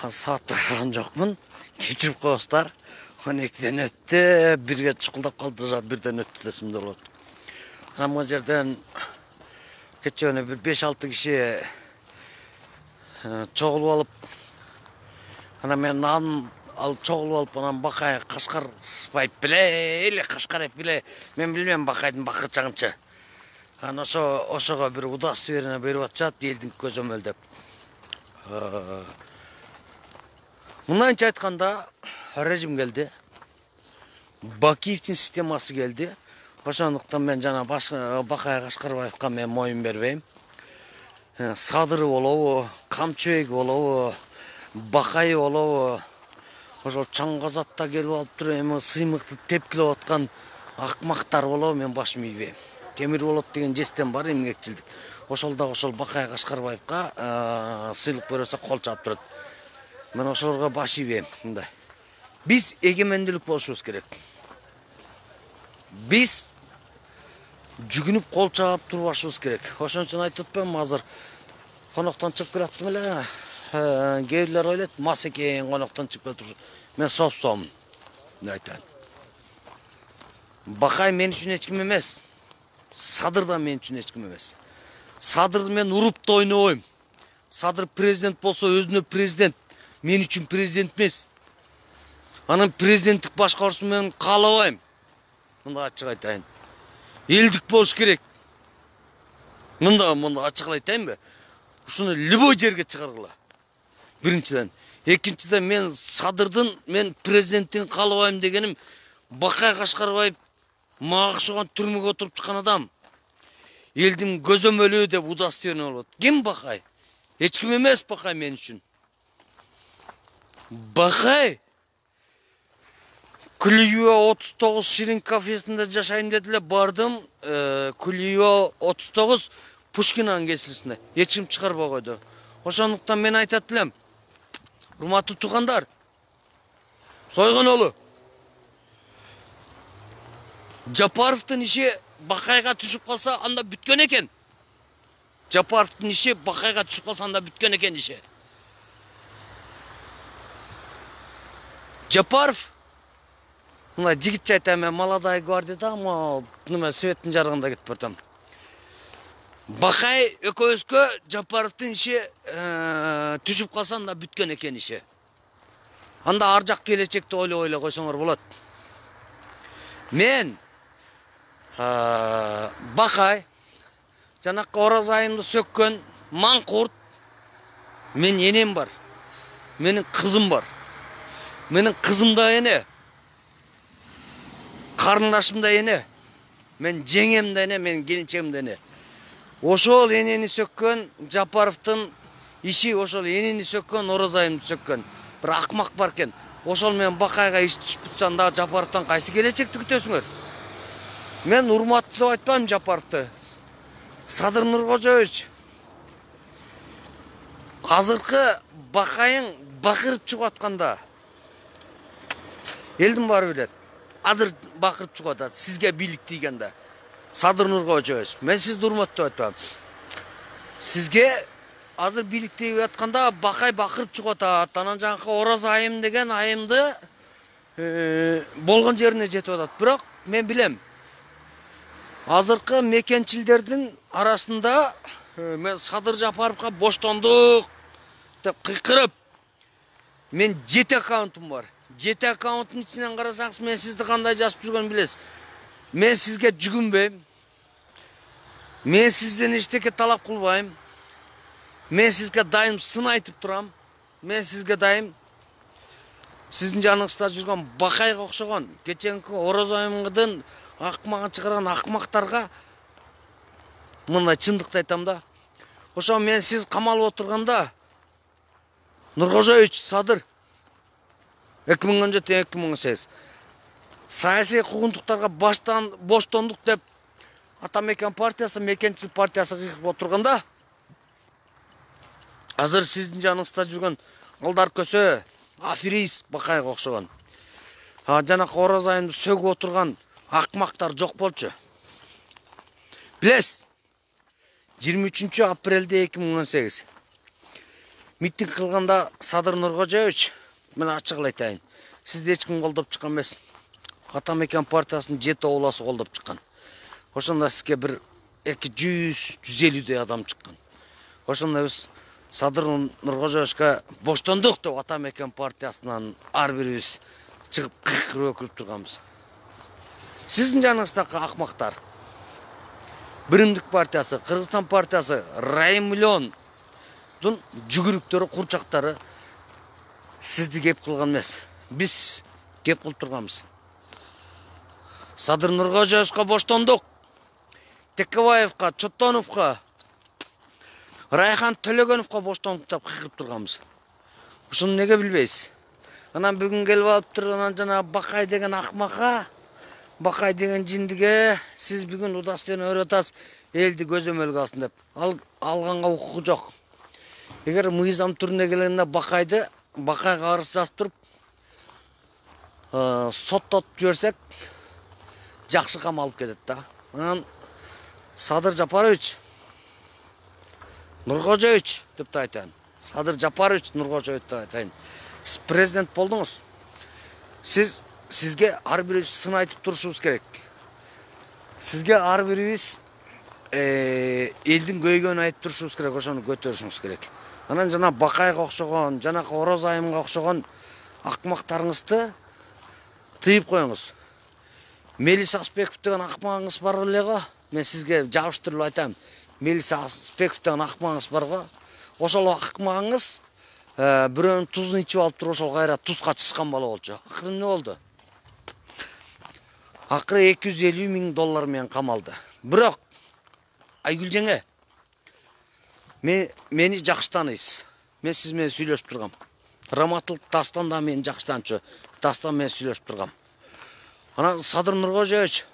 Saat қараған жоқпын. Кешіріп қойыңыздар. 12-ден өтті, 1-ге шықылдап қалды, бірден өтті десімдер болады. Ана жерден кечене bir 5-6 kişi çoğulup alıp ana men al çoğulup alıp anam Bakay Kaşkar bayıp bile Kaşkar hep bile men bilmem Bakay'dın bakırçağınçı. Ana oşoğa bir udas verine berip atacak elдің көзөмөлдөп. Mındayınca aytkanda rejim geldi. Bakiyev'tin sisteması geldi. Ошондуктан мен жана Bakay Кашкарбаевка мен моюн бербейм. Садыры болобу, Камчыбек болобу, Bakay болобу, ошол Чаңгазатта келип алып туруп эми сыймыкты тепкилеп аткан акмактар болобу, мен башым ийбейм. Темир болот деген жестен бар эмгекчилдик. Ошол Bakay Кашкарбаевка сыйлык берсе кол чаап турат. Мен ошолорго баш ийбейм. Мындай. Биз эгемендүүлүк болушубуз керек. Биз жүгүнүп кол чаап турбашыбыз керек. Ошон үчүн айтып атпаймынбы, азыр коноктон чыгып келаттым эле. Кээ бирлер ойлойт, мас экен коноктон чыгып келип. Мен сопсомун. Айтайын. Bakay мен үчүн эч ким эмес. Садыр да мен үчүн эч ким эмес. Садырды мен уруп да ойнобойм. Садыр президент болсо өзүнө президент, мен үчүн президент эмес. Анын президенттик башкаруусун мен каалабайм. Мында ачык айтайын. Элдик болуш керек. Мында ачык айтайынбы? Ушуну любой жерге чыгаргыла. Биринчиден. Экинчиден мен Садырдын, мен президенттин каалабайм дегеним Bakay Кашкарбаев мага окшогон түрмөгө отуруп чыккан адам. Элдин көзөмөлү деп удас берине болот. Ким Bakay? Эч ким эмес Bakay мен үчүн. Bakay Kulüyo 39 Şirin kafesinde жашайм dediler, bardым. Kulüyo 39 Pushkin angesilisinde. Ечим çıkarba koydu. Ошондуктан мен айтат элем. Урматтуу туугандар. Сойгонолу. Жапаровдун иши Bakayга түшүп калса, анда бүткөн экен. Жапаровдун иши Bakayга түшүп калса, анда бүткөн экен иши. Жапаров мына жигитче айтам, мен молодой гвардияда, ама неме светтин жарыгында кетип бартам. Bakay экөөбүзгө Жапаровдун иши түшүп калса, анда бүткөн экен иши. Анда ар жак келечекти ойлой койсоңор болот. Мен Bakay жанакы Оразайымды сөккөн маңкурт, мен энем бар. Менин кызым бар. Менин кызым да эне. Карындашым да эне. Мен жеңем да эне, мен келинчегим да эне. Ошол энени сөккөн Жапаровдун иши, ошол энени сөккөн Оразайымды сөккөн. Бир акмак бар экен. Ошол мен Bakayга иш түшүп турса, анда Жапаровдон кайсы келечекти күтөсүңөр? Мен урматтуу деп айтпайм Жапаровду. Садыр Нуркожоевич. Азыркы Bakayың бакырып чыгып атканда элдин баары билет. Азыр бакырып чыгып атат. Сизге бийлик тийгенде. Садыр Нуркожоевич. Мен сизди урматтуу деп айтпайм. Сизге азыр бийлик тийип атканда Bakay бакырып чыгып атат. Анан жанакы Оразайым деген айымды болгон жерине жетип атат. Бирок мен билем. Азыркы мекенчилдердин арасында мен Садыр Жапаровга боштондук деп кыйкырып, мен 7 аккаунтум бар. 7 аккаунттун ичинен карасаңыз, мен сизди кандай жазып жүргөнүмдү билесиз. Мен сизге жүгүнбөйм. Мен сизден эчтеке талап кылбайм. Мен сизге дайым сын айтып турам. Мен сизге дайым сиздин жаныңызда жүргөн Bakayга окшогон, кеченки Оразайымдын акмагын чыгарган акмактарга мындай чындыкты айтам да. Ошо мен сиз камалып отурганда Нуркожоевич Садыр 2017-2018 саясий куугунтуктарга боштондук деп Атамекен партиясы, Мекенчил партиясы кыйкып отурганда, азыр сиздин жаныңызда жүргөн алдар көсө аферист Bakayга окшогон, жанакы Оразайымды сөгүп отурган акмактар жок болчу. Билесиз, 23 апрелде 2018 Митинг кылганда Садыр Нуркожоевич, мен ачык эле айтайын. Сизди эч ким колдоп чыккан эмес. Атамекен партиясынын 7 обласы колдоп чыккан. Ошондо сизге бир 200-150 адам чыккан. Ошондо биз Садыр Нуркожоевичке боштондук деп Атамекен партиясынан ар бирибиз чыгып кыйкырып өкүрүп турганбыз. Сиздин жаныңыздагы акмактар, Биримдик партиясы, Кыргызстан партиясы, Райым миллиондун жүгүрүктөрү, курчактары сизди кеп кылган эмес. Биз кеп кылып турганбыз. Садыр Нуркожоевичке боштондук, Текебаевка, Чотоновко, Райхан Төлөгөновго боштондук деп кыйкырып турганбыз. Ушуну неге билбейсиз? Анан бүгүн келип алып турган жана Бакай деген акмакка, Бакай деген жиндиге сиз бүгүн удастойно өйрөтасыз, элди көзөмөлгө алсын деп. Алганга укугу жок. Эгер мыйзам түрүнө келгенде Бакайга арыз жазып туруп, соттотуп жиберсек, жакшы кам алып кетет да. Анан Садыр Жапарович Нуркожоевич деп да айтайын. Садыр Жапарович Нуркожоевич деп айтайын. Сиз президент болдуңуз. Сизге ар бирибиз сын айтып турушубуз керек. Сизге ар бирибиз элдин көйгөнүн айтып турушубуз керек, ошону көтөрүшүңүз керек. Анан жана Бакайга окшогон, жана Ороз Айымга окшогон акмактарыңызды тыйып коюңуз. Мелис Аспеков деген акмагыңыз бар эле. Мен сизге жабыштырып айтам. Мелис Аспеков деген акмагыңыз бар го. Ошол акмагыңыз бирөөнүн тузун ичип алып туруп ошол кайра тузга чычкан бала болчу. Акыры эмне болду? Акыры $250,000 менен камалды. Бирок Айгүл жеңе, мени жакшы тааныйсыз. Мен сиз менен сүйлөшүп тургам. Раматыл Дастан да мени жакшы таанчу. Дастан менен сүйлөшүп тургам. Анан Садыр Нуркожоевич,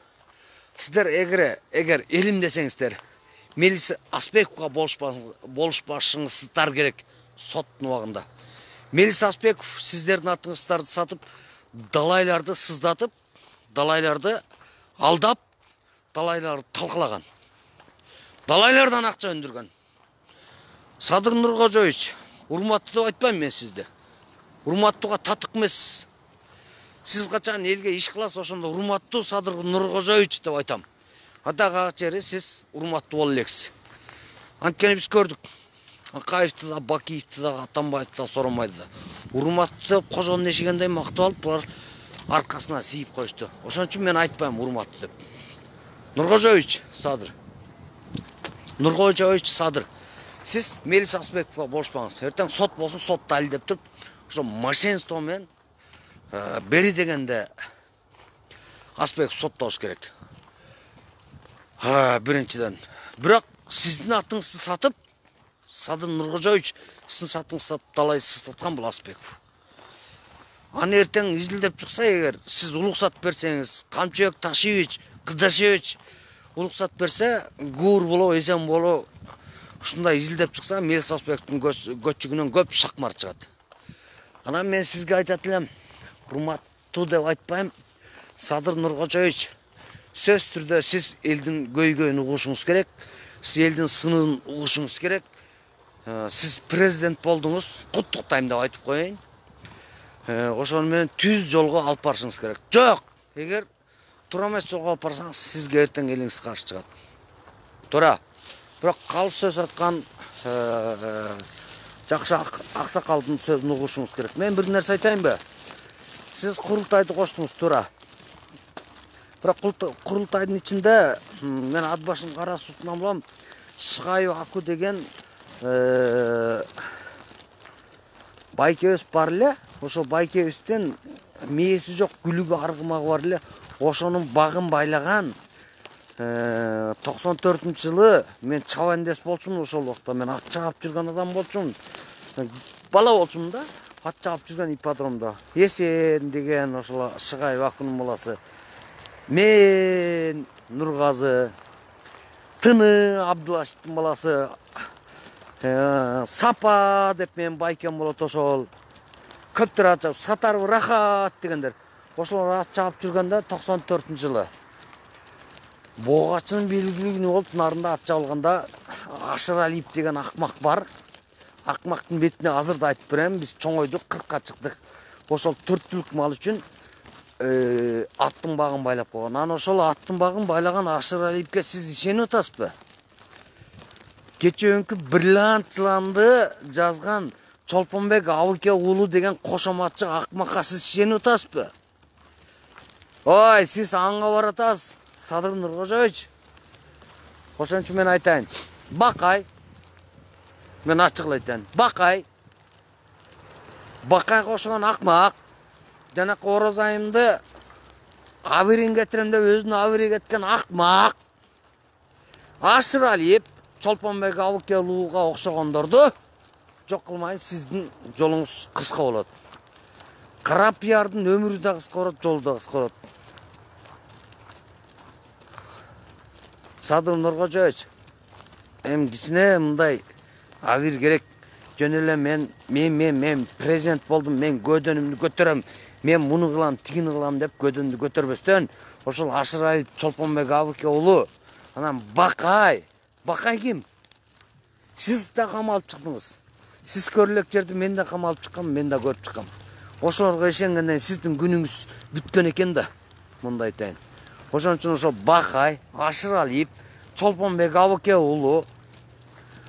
сиздер эгер элим десеңиздер, Мелис Аспековго болушпашыңыздар керек соттун убагында. Мелис Аспеков сиздердин атыңыздарды сатып, далайларды сыздатып, далайларды алдап, далайларды талкалаган. Далайлардан акча өндүргөн. Садыр Нуркожоевич, урматтуу деп айтпайм мен сизди. Урматтууга татык эмес. Сиз качан элге иш кыласыз, ошондо урматтуу Садыр Нуркожоевич деп айтам. Атага чери сиз урматтуу боло элексиз. Анткени биз көрдүк. Акаевди да, Бакиевди да, Атамбаевди да, Соромайды да. Урматтуу деп кожонун эшигендей мактап алып, булар аркасына сийип коюшту. Ошон үчүн мен айтпайм урматтуу деп. Нуркожоевич Садыр. Нуркожоевич Садыр. Сиз Мелис Аспековго болушпаңыз. Эртең сот болсун, сот далилдеп туруп, ошо мошенство менен бери дегенде Аспеков соттолуш керек. Биринчиден. Бирок сиздин атыңызды сатып, Садыр Нуркожоевич сиздин атыңызды сатып далай сыздаткан бул Аспеков. Аны эртең изилдеп чыкса, эгер сиз улуксат берсеңиз, Камчыбек Ташевич, Кыдашевич улуксат берсе, гуур боло, эсен боло, ушундай изилдеп чыкса, Мелис Аспековдун көчүгүнөн көп шакмар чыгат. Анан мен сизге айтат элем, урматтуу деп айтпайм, Садыр Нуркожоевич, сөз түрдө сиз элдин көйгөйүн угушуңуз керек, сиз элдин сынын угушуңуз керек. Сиз президент болдуңуз, куттуктайм деп айтып коеюн. Ошону менен түз жолго алып барышыңыз керек. Жок, эгер туура эмес жолго алып барсаңыз, сизге эртең элиңиз каршы чыгат. Туура. Бирок калыс сөз айткан жакшы аксакалдын сөзүн угушуңуз керек. Мен бир нерсе айтайынбы? Сиз курултайды коштуңуз, туура. Бирок курултайдын ичинде мен ат башын кара суутунан улам, Шыгаев Аку деген байкебиз бар эле. Ошол байкебизден мээси жок күлүгү аргымагы бар эле. Ошонун багын байлаган 94-жылы мен чабандес болчумун. Ошол убакта мен ат чаап жүргөн адам болчумун. Бала болчумун да, ат чаап жүргөн ипподромдо. Эсен деген ошол Шыгаев Акунун баласы. Мен Нургазы, Тыны Абдулашевдин баласы, Сапа деп мен байкем болот ошол. Көптөр ат чаап, Сатаров Рахат дегендер. Ошолор ат чаап жүргөндө 94-жылы. Богачынын белгилүү күнү болуп, нарында ат чабылганда Ашыр Алиев деген акмак бар. акмактын бетине азыр да айтып берем, биз чоңойдук, 40ка чыктык. Ошол 4 түлүк мал үчүн аттын багын байлап койгон. Анан ошол аттын багын байлаган Ашыралиевке сиз ишенип атасызбы? Кече өңкү бриллиант жыланды жазган Чолпонбек Абыке уулу деген кошоматчы акмакка сиз ишенип атасызбы? Ой, сиз аңга баратасыз, Садыр Нуркожоевич. Ошон үчүн мен айтайын. Бакай. Мен ачык айтайын. Бакай. Бакайга окшогон акмак. Жанакы Орозайымды абырын кетирем деп өзүнүн абыры кеткен акмак. Ашыралиев Чолпонбек Абыке уулуга окшогондорду жок кылмайын, сиздин жолуңуз кыска болот. Карапиярдын өмүрү да кыска болот, жолу да кыска болот. Садыр Нуркожоевич, кичине мындай абыр керек. Жөн эле мен президент болдум, мен көдөнүмдү көтөрөм, мен муну кылам, тигини кылам деп көдөнү көтөрбөстөн, ошол Ашыралиев Чолпонбек Абыке уулу, анан Бакай ким? Сиз да камалып чыктыңыз. Сиз көрүлөк жерди мен да камалып чыккам, мен да көрүп чыккам. Ошолорго ишенгенден сиздин күнүңүз бүткөн экен да, мындай айтайын. Ошон үчүн ошол Бакай, Ашыралиев, Чолпонбек Абыке уулу,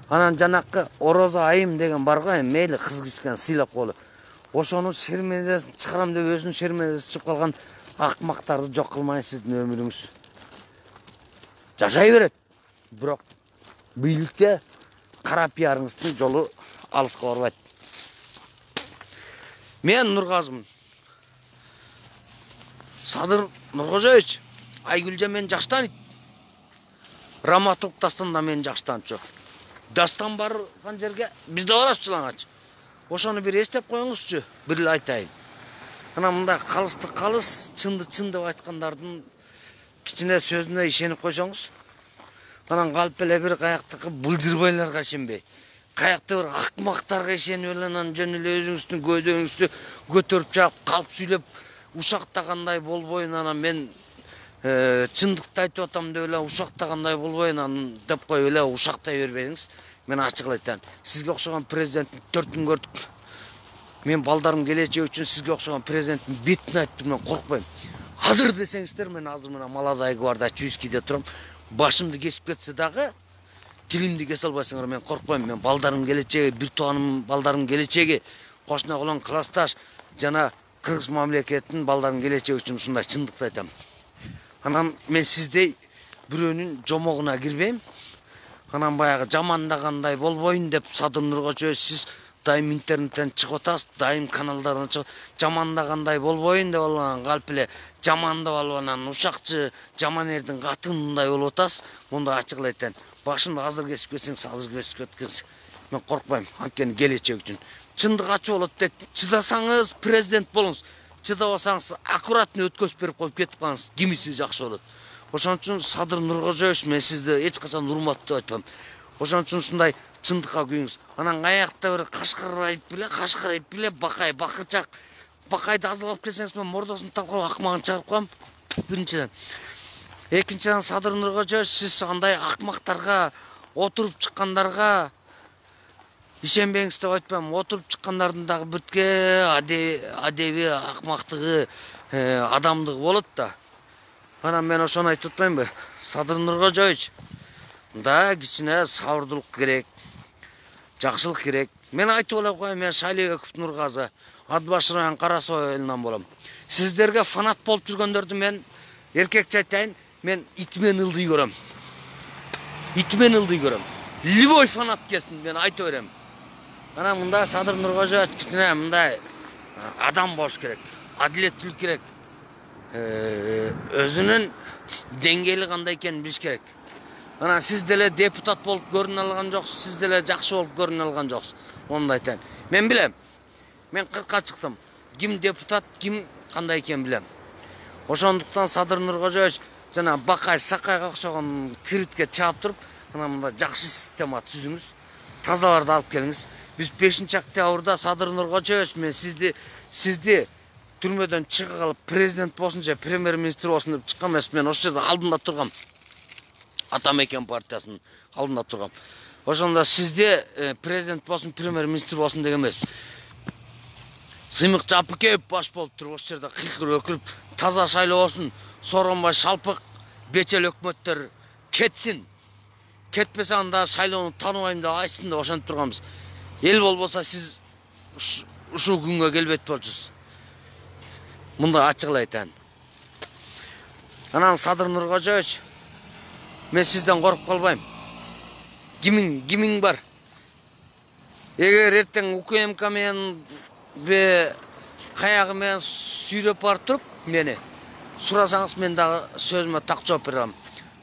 анан жанакы Орозайым деген бар го, мейли кыз кичкен сыйлап коелу. Ошонун шерменесин чыгарам деп өзүнүн шерменеси чыгып калган акмактарды жок кылмайын, сиздин өмүрүңүз жашай берет. Бирок бийликте Карапиярыңыздын жолу алыска барбайт. Мен Нургазымын. Садыр Нуркожоевич, Айгүлжа мен жаштан. Раматылык дастан да мен жаштанчу. Дастан барган жерге биз да барабыз чылаңач. Ошону бир эстеп коюңузчу, бир эле айтайын. Анан мындай калысты калыс, чынды чын деп айткандардын кичине сөзүнө ишенип койсоңуз, анан калп эле бир каяктагы булжырбайларга ишенбей, каякта бир акмактарга ишенип эле анан жөн эле өзүңүздүн көйдөңүздү көтөрүп чыгып, калп сүйлөп, ушактагандай болбойн, анан мен чындыкты айтып атам деп эле ушактагандай болбойн, анан деп коюп эле ушактай бербеңиз. Мен ачык айтайын. Сизге окшогон президенттин 4 күн көрдүк. Мен балдарым келечеги үчүн сизге окшогон президенттин бетин айтып мен коркпойм. Азыр десеңиздер, мен азыр мына Молодой гвардия Чуйскийде турам. Башымды кесип кетсе дагы тилимди кесе албайсыңар, мен коркпойм. Мен балдарым келечеги, бир тууганым балдарым келечеги, кошуна колон классташ жана кыргыз мамлекетинин балдарым келечеги үчүн ушундай чындыкты айтам. Анан мен сиздей бирөөнүн жомогуна кирбейм. Анан баягы жамандагандай болбойн деп Садыр Нуркожоевич, сиз дайым интернеттен чыгып атасыз, дайым каналдардан чыгып, жамандагандай болбойн деп алган калп эле жамандап алып анан ушакчы жаман эрдин катындай болуп атасыз. Мындай ачык айтайын. Башымды азыр кесип кетсеңиз, азыр кесип кеткенсиз. Мен коркпойм, анткени келечек үчүн. Чындык ачуу болот дейт. Чыдасаңыз президент болуңуз. Чыдабасаңыз аккуратный өткөзүп берип коюп кетип калыңыз. Кимиси жакшы болот. Ошон үчүн Садыр Нуркожоевич, мен сизди эч качан урматтап айтпам. Ошон үчүн ушундай чындыкка күйүңүз. Анан каякта бир кашкырайып биле, Бакай, бакычак. Бакайды азалап келсеңиз, мен мордосун талкалап акмагын чыгарып коем. Биринчиден. Экинчиден, Садыр Нуркожоевич, сиз андай акмактарга, отуруп чыккандарга ишенбеңиз деп айтпайм. Отуруп чыккандардын дагы бүтке адеби акмактыгы, адамдыгы болот да. Анан мен ошону айтып атпаймынбы? Садыр Нуркожоевич, да кичине сабырдуулук керек, жакшылык керек. Мен айтып эле коеюн, мен Шайлебеков Нургазы, Атбаш район Карасой айылынан болом. Сиздерге фанат болуп жүргөндөрдү мен эркекче айтайын, мен итмен ылдый көрөм. Итмен ылдый көрөм. Любой фанат келсин, мен айтып берем. Анан мындай Садыр Нуркожоевич кичине мындай адам болуш керек, адилеттүүлүк керек. Өзүнүн деңгээли кандай экенин билиш керек. Анан сиз деле депутат болуп көрүнө алган жоксуз, сиз деле жакшы болуп көрүнө алган жоксуз. Onu da айтайын. Мен билем. Мен 40-ка чыктым. Ким депутат, ким кандай экенин билем. Ошондуктан Садыр Нуркожоевич жана Бакай Сакайга окшогон киритке чаап туруп, анан мында жакшы система түзүңүз. Тазаларды алып келиңиз. Биз 5-октябрда Садыр Нуркожоевич, мен сизди түрмөдөн чыга калып президент болсун же премьер-министр болсун деп чыккан эмес. Мен ошол жерде алдында тургам. Атамекен партиясынын алдында тургам. Ошондо сизде президент болсун, премьер-министр болсун деген эмес. Сыймык Жапыкеев баш болуп туруп, ошол жерде кыйкырып өкүрүп, таза шайлоо болсун, Сооронбай, Шалпык, бечел өкмөттөр кетсин. Кетпесе анда шайлоону тааныбайм деп айтсын деп ошентип турганбыз. Эл болбосо сиз ушул күнгө келбейт болчусуз. Мында ачык айтайын. Анан Садыр Нуркожоевич, мен сизден коркуп калбайм. Кимиң бар? Эгер эртең УКМК менен каягы менен сүйрөп барып туруп мени сурасаңыз, мен дагы сөзүмө так жооп бере алам.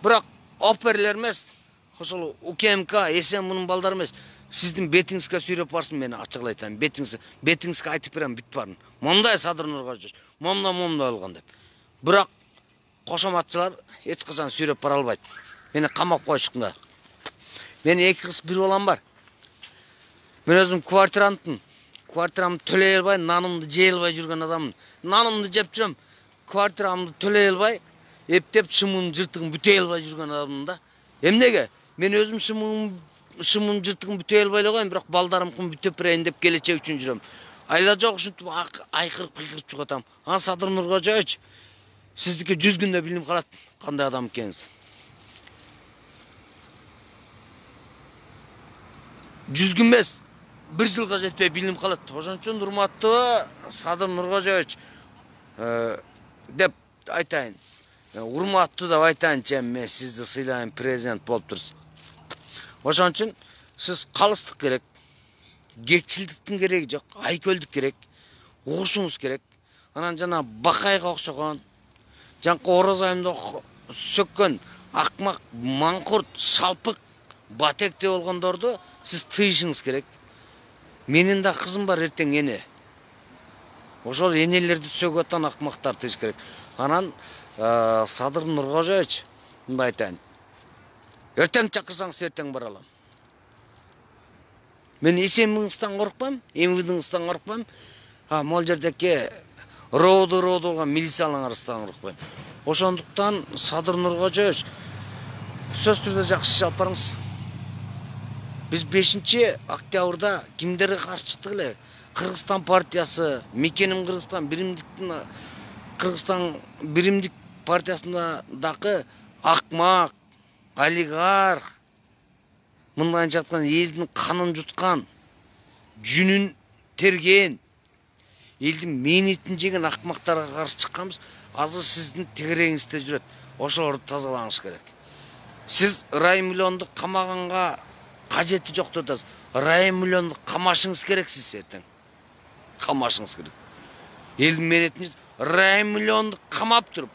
Бирок оперлер эмес, ошол УКМК, эсен мунун балдары эмес, сиздин бетиңизге сүйрөп барсын, мени ачык айтайын. Бетиңизге айтып берем, бүт барын. Мондай Садыр Нуркожоевич, момда болгон деп. Бирок кошоматчылар эч качан сүйрөп бара албайт. Мени камап коюшкунда. Менин 2 кыз, 1 балам бар. Мен өзүм квартирантмын. Квартирамды төлөй албай, нанымды жей албай жүргөн адаммын. Нанымды жеп жүрөм, квартирамды төлөй албай, эптеп шымын жыртыгын бүтөй албай жүргөн адаммын да. Эмнеге? Мен өзүм шымын жыртыгын бүтөй албай эле коем, бирок балдарымкын бүтөп берейин деп келечек үчүн жүрөм. Айла жок ушинтип айкырып чыгып атам. Ан Садыр Нуркожоевич, сиздики 100 күндө билинип калат кандай адам экениңиз. 100 күн эмес, 1 жылга жетпей билинип калат. Ошон үчүн урматтуу Садыр Нуркожоевич деп айтайын. Урматтуу деп айтайынчы, мен сизди сыйлайм, президент болуп турсуз. Ошон үчүн сиз калыстык керек, кекчилдиктин кереги жок, айкөлдүк керек, угушуңуз керек. Анан жана Бакайга окшогон, жанкы Орозайымды сөккөн акмак, маңкурт, Шалпык, Батекте болгондорду сиз тыйышыңыз керек. Менин да кызым бар, эртең эне. Ошол энелерди сөгүп атан акмактар тыйыш керек. Анан Садыр Нуркожоевич, мындай айтайын. Эртең чакырсаңыз, эртең бара алам. Мен эсенбиңизден коркпайм, эмгидиңизден коркпайм. Могул жердеки роду болгон милицияларыңыздан коркпайм. Ошондуктан Садыр Нуркожоевич, сөз түрдө жакшы иш алып барыңыз. Biz 5 октябрда кимдерге каршы чыктык эле? Кыргызстан партиясы, Мекеним Кыргызстан, Кыргызстан биримдик партиясында дагы акмак, олигарх, мындайча айтканда элдин канын жуткан, жүнүн терген, элдин мээнетин жеген акмактарга каршы чыкканбыз. Азыр сиздин тегерегиңизде жүрөт. Ошолорду тазалаңыз керек. Сиз рай миллионду камаганга кажети жок деп атасыз. Рай миллионду камашыңыз керек, сиз эртең. Камашыңыз керек. Элдин мээнетин рай миллионду камап туруп,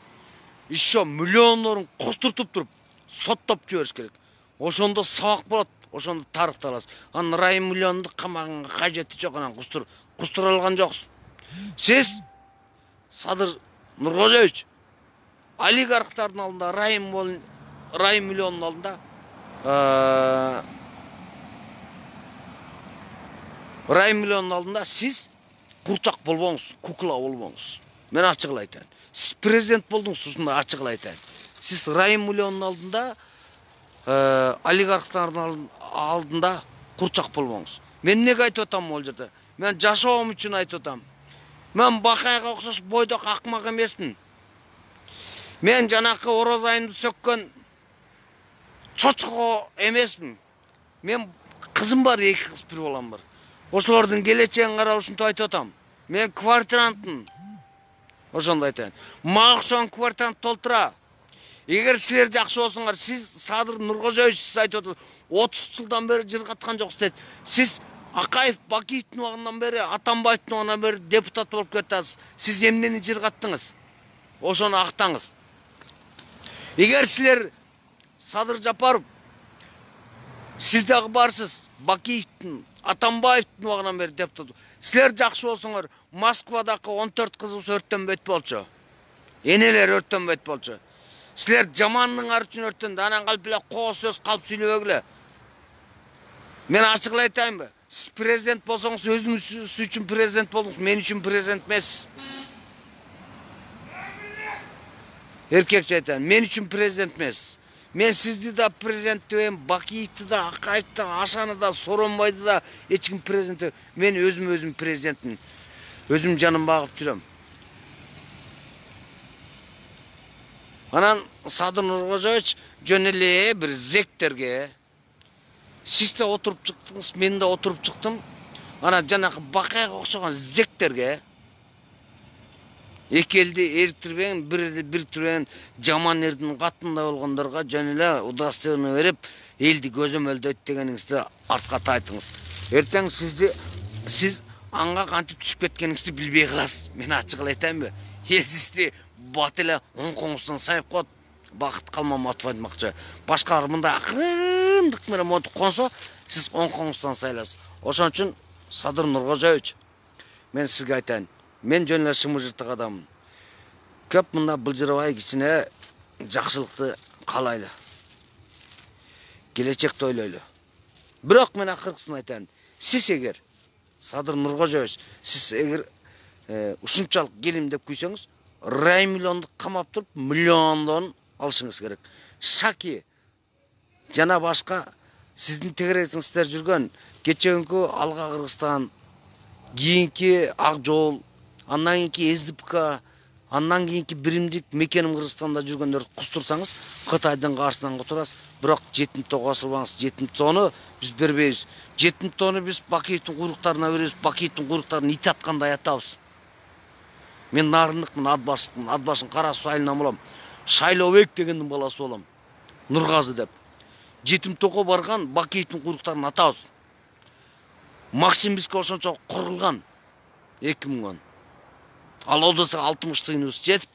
еще миллиондорун костуртуп туруп, соттоп жибериш керек. Ошондо сабак болот, ошондо тарыхты аласыз. Анан рай миллионду камаганга кажети жок, анан кустура алган жоксуз. Сиз Садыр Нуркожоевич, олигархтардын алдында, рай миллиондун алдында рай миллиондун алдында сиз курчак болбоңуз, кукла болбоңуз. Мен ачык айтайын. Сиз президент болдуңуз, ушундай ачык айтайын. Сиз рай миллиондун алдында, олигархтардын алдында курчак болбоңуз. Мен неге айтып атам могул жерде? Мен жашоом үчүн айтып атам. Мен Бакайга окшош бойдок акмак эмесмин. Мен жанакы Орозайымды сөккөн чочко эмесмин. Мен кызым бар, 2 кыз, 1 балам бар. Ошолордун келечегин карап ушинтип айтып атам. Мен квартирантмын. Ошондой айтайын. Мага окшогон квартирант толтура. Эгер силер жакшы болсоңор, сиз Садыр Нуркожоевич, сиз айтып атасыз, 30 жылдан бери жыргаткан жоксуз дейт. Сиз Акаев, Бакиевдин убагынан бери, Атамбаевдин убагынан бери депутат болуп кетасыз. Сиз эмнени жыргаттыңыз? Ошону актаңыз. Эгер силер Садыр Жапаров, сиз дагы барсыз, Бакиевдин, Атамбаевдин убагынан бери депутат. Силер жакшы болсоңор, Москвадагы 14 кызыбыз өрттөнбөйт болчу. Энелер өрттөнбөйт болчу. Силер жамандын ар үчүн өрттөндү. Анан калп эле коо сөз калп сүйлөбөгүлө. Мен ачык айтайынбы? Сиз президент болсоңуз, өзүңүз үчүн президент болдуңуз, мен үчүн президент эмес. Эркекче айтайын, мен үчүн президент эмес. Мен сизди да президент дейм, Бакиевди да, Акаевди да, Ашаны да, Соронбайды да эч ким президент. Мен өзüm президентмин. Өзüm жаным багып жүрөм. Анан Садыр Нуркожоевич жөн эле бир зектерге сиз да отуруп чыктыңыз, мен да отуруп чыктым. Анан жанакы Бакайга окшогон зектерге эки элди эриктирбеген, бир түрен жаман эрдин катында болгондорго жөн эле удостоверение берип, элди көзөмөлдөйт дегениңизди артка тайтыңыз. Эртең сиз анга кантип түшүп кеткениңизди билбей каласыз. Мен ачык эле айтайынбы? Эл сизди бат эле оңкоңуздон сайып коет. Бакыт Калмаматов айтмакчы. Башкалар мындай акырындык менен монтип консо, сиз оңкоңуздон сайласыз. Ошон үчүн Садыр Нуркожоевич, мен сизге айтайын. Мен жөн эле шымыжыртык адаммын. Көп мында былжырабай кичине жакшылыкты каалайлы. Келечекти ойлойлу. Бирок мен акыркысын айтайын. Сиз эгер Садыр Нуркожоевич, сиз эгер ушунчалык келим деп күйсөңүз, рай миллионду камап туруп, миллиондон алышыңыз керек. Шаки жана башка сиздин тегерегиңиздер жүргөн кечеүнкү Алга Кыргызстан, кийинки Ак Жол, андан кийинки СДПК, андан кийинки биримдик Мекеним Кыргызстанда жүргөндөрдү кустурсаңыз, Кытайдын каршысынан отурасыз. Бирок 7-тоого асылбаңыз. 7-тоону биз бербейбиз. 7-тоону биз Бакиевдин куйруктарына беребиз. Бакиевдин куйруктарын ит аткандай атабыз. Мен нарындыкмын, Атбашыкмын. Атбашын кара суу айылынан болом. Шайлообек дегендин баласы болом. Нургазы деп. 7-тоого барган Бакиевдин куйруктарын атабыз. Максимбизге ошончо курулган 2000 Ал Одоса 60 тыйыныбыз жетип,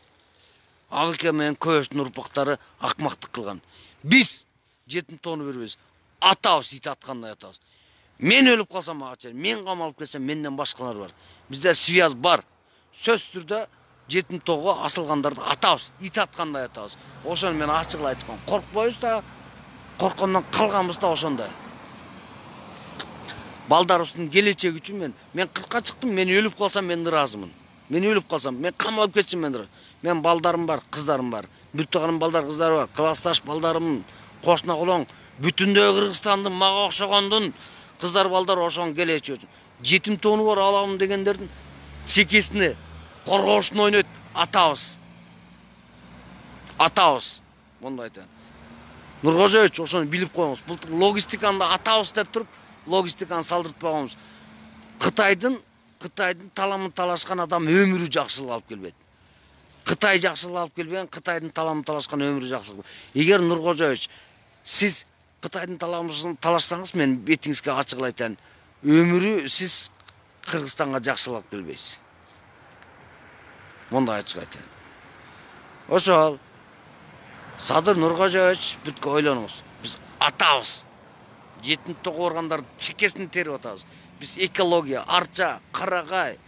Агыке менен Көбөштүн урпактары акмактык кылган. Биз 7-тоону бербейбиз. Атабыз, ит аткандай атабыз. Мен өлүп калсам мага чейин, мен камалып кетсем менден башкалар бар. Бизде связь бар. Сөзсүз түрдө 7-тоого асылгандарды атабыз, ит аткандай атабыз. Ошону мен ачык айтып коем. Коркпойбуз да, корккондон калганбыз да ошондой. Балдарыбыздын келечеги үчүн мен 40-ка чыктым, мен өлүп калсам мен ыраазымын. Мен өлүп калсам, мен камалып кетсем мен ыраазымын. Мен балдарым бар, кыздарым бар. Бүтүндөй балдар, кыздары бар. Классташ балдарым, кошуна колоң, бүтүндөй Кыргызстандын мага окшогондун кыздар балдар ошон келечеги үчүн. 7-тоону бар алам дегендердин чекесине коргоошун ойнойт, атабыз. Атабыз. Мондай айтайын. Нуркожоевич ошону билип коюңуз. Былтыр логистиканы атабыз деп туруп, логистиканы салдыртпаганбыз. Кытайдын таламын талашкан адам өмүрү жакшылык алып келбейт. Кытай жакшылык алып келбеген, Кытайдын таламын талашкан өмүрү жакшылык. Эгер Нуркожоевич, сиз Кытайдын таламын талашсаңыз, мен бетиңизге ачык айтайын. Өмүрү сиз Кыргызстанга жакшылык алып келбейсиз. Мондай ачык айтайын. Ошол Садыр Нуркожоевич, бүткө ойлонуңуз. Биз атабыз. 7-тоого баргандарды чекесин терип атабыз. Биз экология, арча, карагай,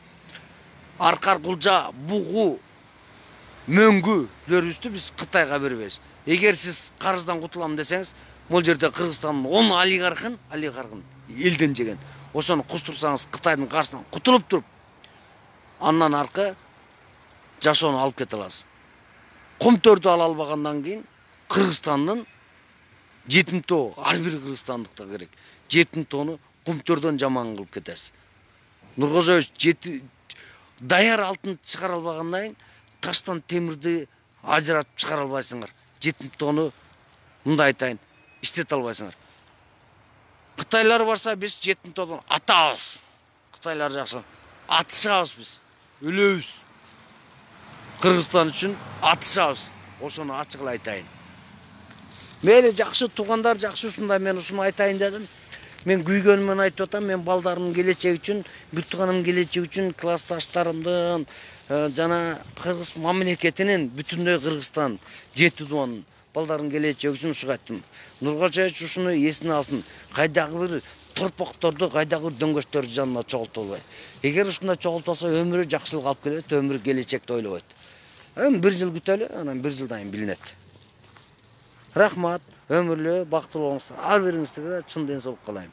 аркар кулжа, бугу, мөңгүлөрүбүздү биз Кытайга бербейбиз. Эгер сиз карыздан кутулам десеңиз, бул жерде Кыргызстандын 10 олигархын элден жеген. Ошону кустурсаңыз, Кытайдын каршысынан кутулуп туруп, андан аркы жашоону алып кете аласыз. Кумтөрдү ала албагандан кийин Кыргызстандын 7-тоо ар бир кыргызстандыкка керек. 7-тоону Кумтөрдөн жаман кылып кетесиз. Нуркожоевич даяр алтын чыгара албагандан кийин таштан темирди ажыратып чыгара албайсыңар. 7-тоону мындай айтайын, иштете албайсыңар. Кытайлар барса биз 7-тоодон атабыз. Кытайлар жакшы. Атышабыз биз. Өлөбүз. Кыргызстан үчүн атышабыз. Ошону ачык эле айтайын. Мейли жакшы туугандар, жакшы ушундай мен ушуну айтайын дедим. Мен күйгөнүмөн айтып атам, мен балдарымдын келечеги үчүн, бүт тууганымдын келечеги үчүн, классташтарымдын жана кыргыз мамлекетинин бүтүндөй Кыргызстан 7-тоонун балдардын келечеги үчүн ушуга айттым. Нуркожоевич ушуну эсине алсын. Кайдагы бир торпокторду, кайдагы бир дөңгөчтөрдү жанына чогултуп албайт. Эгер ушундай чогултса, өмүрү жакшылык алып келет, өмүрү келечекти ойлобойт. Эми 1 жыл күтөлү, анан 1 жылдан кийин билинет. Рахмат, өмүрлүү, бактылуу болуңуздар. Ар бириңизге чын ден соолук каалайм.